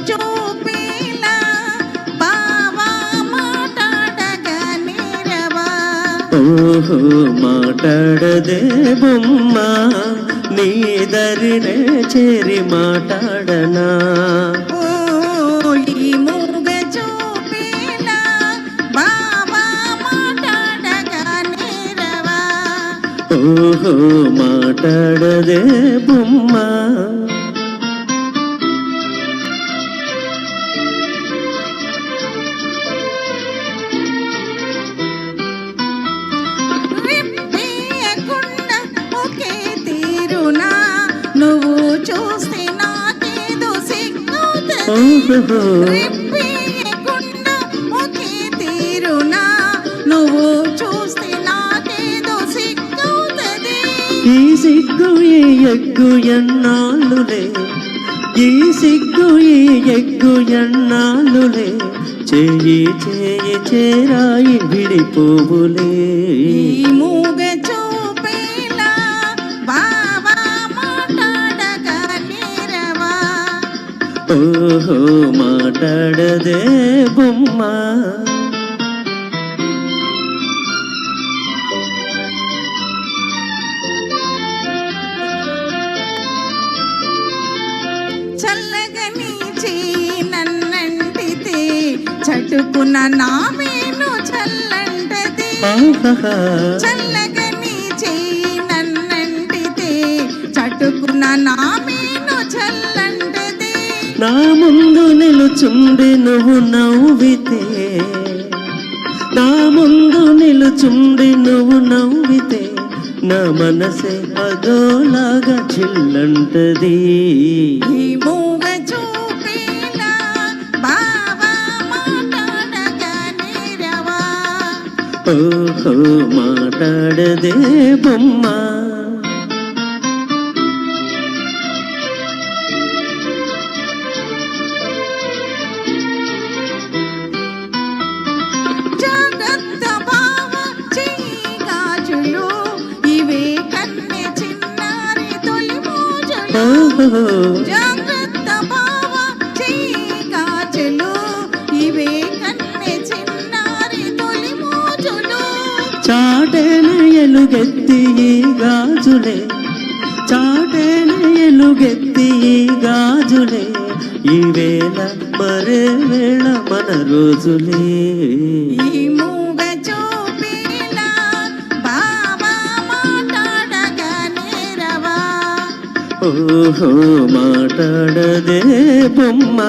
చూపేలా బావా మాట్లాడగా నీరవా. ఓహో మాట్లాడదే బొమ్మ నీ దరినే చేరి మాట్లాడనా. ఈ మూగ చూపేలా బావా మాట్లాడగా నీరవా. ఓహో మాట్లాడదే బొమ్మ. నువ్వు చూస్తే నాకేదో సిగ్గుతది. రిప్పేయకుండా ఒకే తీరునా నువ్వు చూస్తే నాకేదో సిగ్గుతది. ఈ సిగ్గు ఈ ఎగ్గు ఎన్నాళ్ళులే, ఈ సిగ్గు ఈ ఎగ్గు ఎన్నాళ్ళులే, చేయి చేయి చేరాయి విడిపోవులే. ఈ మూగ చూపేలా బావా మాట్లాడగా నీరవా. ఓహో మాట్లాడదే బొమ్మ. చల్లగని నన్నంటితే చటుకున నా మేను చల్లంటది. చల్లగని నన్నంటితే చటుకున నా మేను చల్లంటది. నా ముందు నిలుచుండి నువ్వు నవ్వితే, నా ముందు నిలుచుండి నువ్వు నవ్వితే, నా మనసే అదోలాగా చిల్లంటది. ఈ మూగ చూపేలా బావా మాట్లాడగా నీరవా. ఓహో మాట్లాడదే బొమ్మ. జాగ్రత్త బావా చెయ్యి గాజులు, ఇవే కన్నె చిన్నారి తొలి మోజులు. జాగ్రత్త బావా చెయ్యి గాజులు, ఇవే కన్నె చిన్నారి తొలి మోజులు. చాటేన ఎలుగెత్తి ఈ గాజులే, చాటేన ఎలుగెత్తి ఈ గాజులే, ఈ వేళ మరే వేళ మన రోజులే. ఈ మూగ చూపేలా బావా మాట్లాడగా నీరవా. ఓహో మాట్లాడదే బొమ్మ.